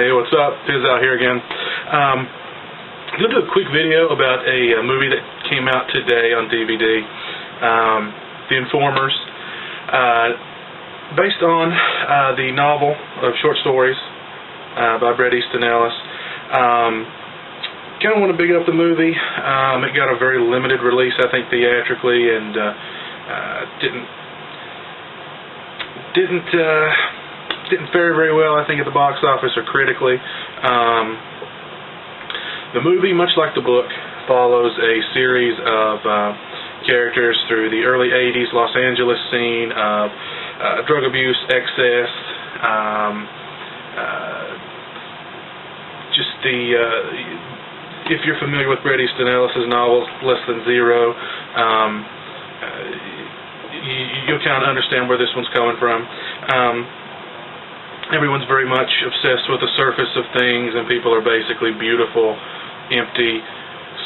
Hey, what's up? Pizowell here again. I'm going to do a quick video about a movie that came out today on DVD, The Informers, based on the novel of short stories by Bret Easton Ellis. Kind of want to big up the movie. It got a very limited release, I think, theatrically, and didn't fare very well, I think, at the box office or critically. The movie, much like the book, follows a series of characters through the early 80s Los Angeles scene of drug abuse, excess, if you're familiar with Bret Easton Ellis' novels, Less Than Zero, you'll kind of understand where this one's coming from. Everyone's very much obsessed with the surface of things, and people are basically beautiful, empty,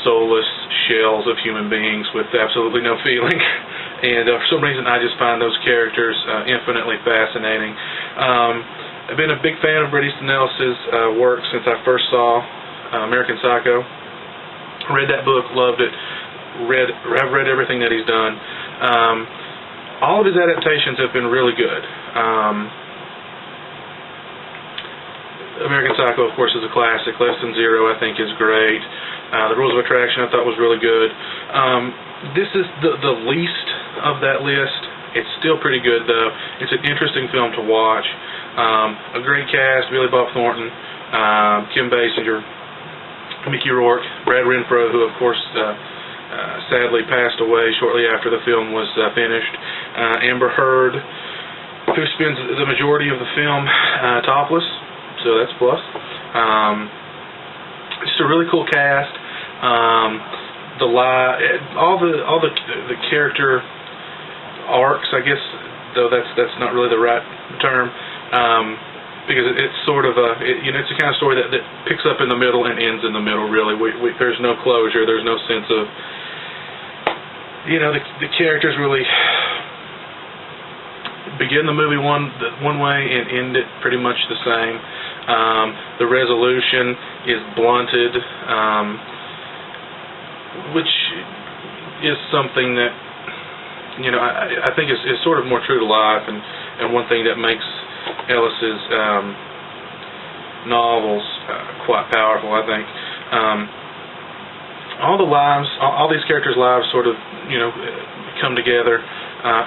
soulless shells of human beings with absolutely no feeling. And for some reason, I just find those characters infinitely fascinating. I've been a big fan of Bret Easton Ellis' work since I first saw American Psycho. Read that book, loved it. I've read everything that he's done. All of his adaptations have been really good. American Psycho, of course, is a classic. Less Than Zero, I think, is great. The Rules of Attraction, I thought, was really good. This is the least of that list. It's still pretty good, though. It's an interesting film to watch. A great cast: Billy Bob Thornton, Kim Basinger, Mickey Rourke, Brad Renfo, who, of course, sadly passed away shortly after the film was finished. Amber Heard, who spends the majority of the film topless. So that's a plus. Just a really cool cast. All the character arcs, I guess, though that's not really the right term, because it's sort of it's a kind of story that picks up in the middle and ends in the middle. Really, there's no closure. There's no sense of the characters really begin the movie one way and end it pretty much the same. The resolution is blunted, which is something that I think is sort of more true to life, and one thing that makes Ellis's novels quite powerful, I think. All these characters' lives sort of come together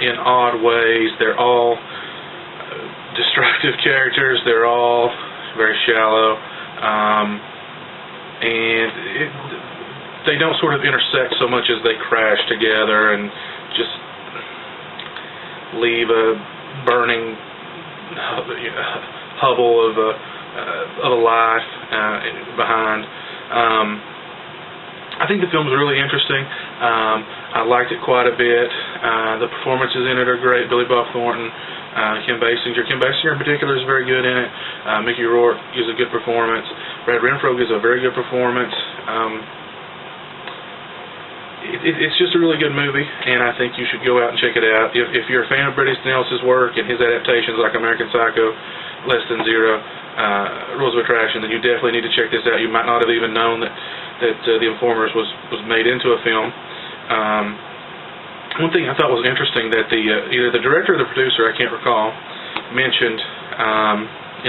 in odd ways. They're all destructive characters. They're all very shallow, and they don't sort of intersect so much as they crash together and just leave a burning hubble of a life behind. I think the film's really interesting. I liked it quite a bit. The performances in it are great. Billy Bob Thornton, Kim Basinger in particular is very good in it. Mickey Rourke gives a good performance. Brad Renfo gives a very good performance. It's just a really good movie, and I think you should go out and check it out. If you're a fan of Bret Easton Ellis' work and his adaptations like American Psycho, Less Than Zero, Rules of Attraction, then you definitely need to check this out. You might not have even known that The Informers was made into a film. One thing I thought was interesting that either the director or the producer, I can't recall, mentioned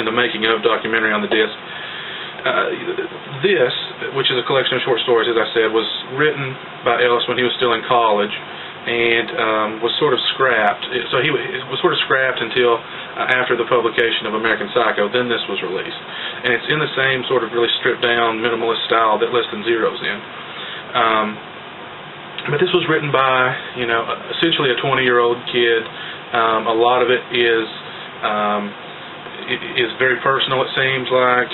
in the making of documentary on the disc. This, which is a collection of short stories, as I said, was written by Ellis when he was still in college, and was sort of scrapped. So it was sort of scrapped until after the publication of American Psycho. Then this was released, and it's in the same sort of really stripped down minimalist style that Less Than Zero's in. But this was written by essentially a 20-year-old kid. A lot of it is very personal. It seems like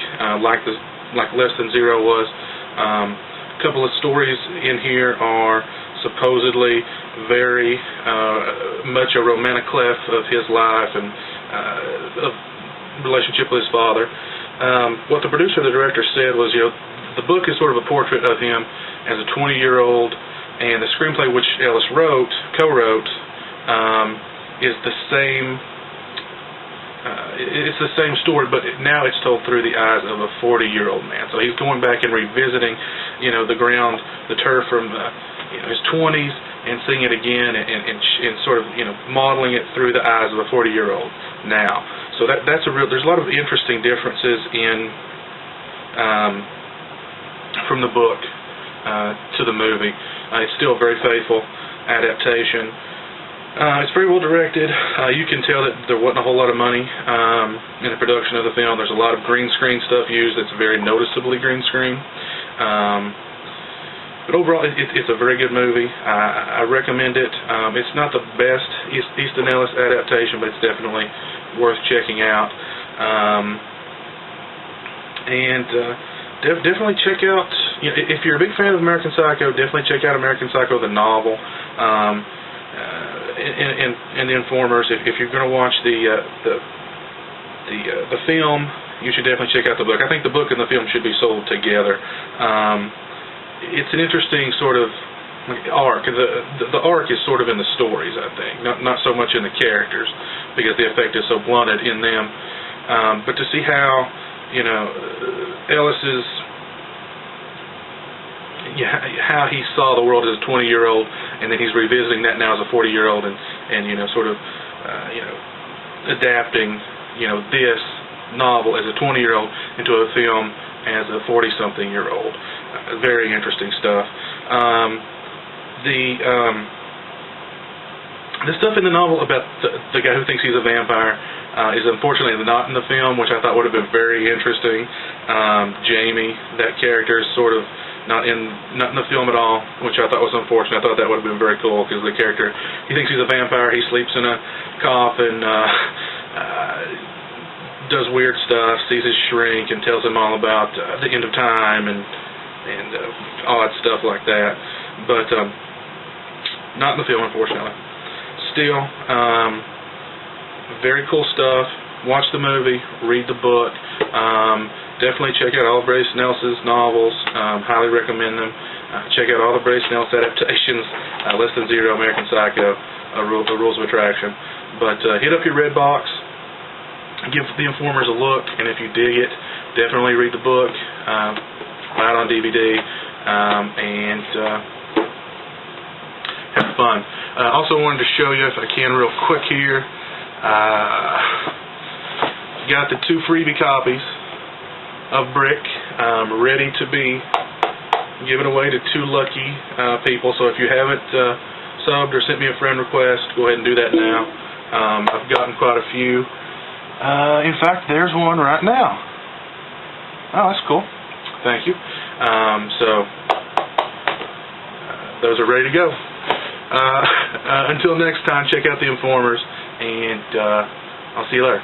Less Than Zero was. A couple of stories in here are supposedly very much a romantic clef of his life and of relationship with his father. What the producer and the director said was, the book is sort of a portrait of him as a 20-year-old, and the screenplay which Ellis co-wrote, is the same it's the same story, but now it's told through the eyes of a 40-year-old man. So he's going back and revisiting, the turf from his 20s, and seeing it again, and sort of modeling it through the eyes of a 40-year-old now. So there's a lot of interesting differences in from the book to the movie. It's still a very faithful adaptation. It's very well directed. You can tell that there wasn't a whole lot of money in the production of the film. There's a lot of green screen stuff used that's very noticeably green screen. But overall, it's a very good movie. I recommend it. It's not the best Easton Ellis adaptation, but it's definitely worth checking out. Definitely check out, if you're a big fan of American Psycho, definitely check out American Psycho, the novel. And the Informers. If you're going to watch the film, you should definitely check out the book. I think the book and the film should be sold together. It's an interesting sort of arc. The arc is sort of in the stories, I think, not so much in the characters, because the effect is so blunted in them. But to see how Ellis's how he saw the world as a 20-year-old, and then he's revisiting that now as a 40-year-old, and sort of adapting this novel as a 20-year-old into a film as a 40-something-year-old. Very interesting stuff. The stuff in the novel about the guy who thinks he's a vampire is unfortunately not in the film, which I thought would have been very interesting. Jamie, that character, is sort of not in the film at all, which I thought was unfortunate. I thought that would have been very cool, because the character, he thinks he's a vampire, he sleeps in a coffin, does weird stuff, sees his shrink, and tells him all about the end of time and odd stuff like that. But not in the film, unfortunately. Still, very cool stuff. Watch the movie, read the book. Definitely check out all of Bret Easton Ellis' novels. Highly recommend them. Check out all the Bret Easton Ellis adaptations. Less Than Zero, American Psycho, The Rules of Attraction. But hit up your red box. Give The Informers a look, and if you dig it, definitely read the book. Buy it on DVD, and have fun. Also wanted to show you, if I can, real quick here. Got the 2 freebie copies of Brick ready to be given away to 2 lucky people. So if you haven't subbed or sent me a friend request, go ahead and do that now. I've gotten quite a few. In fact, there's one right now. Oh, that's cool. Thank you. Those are ready to go. Until next time, check out The Informers, and I'll see you later.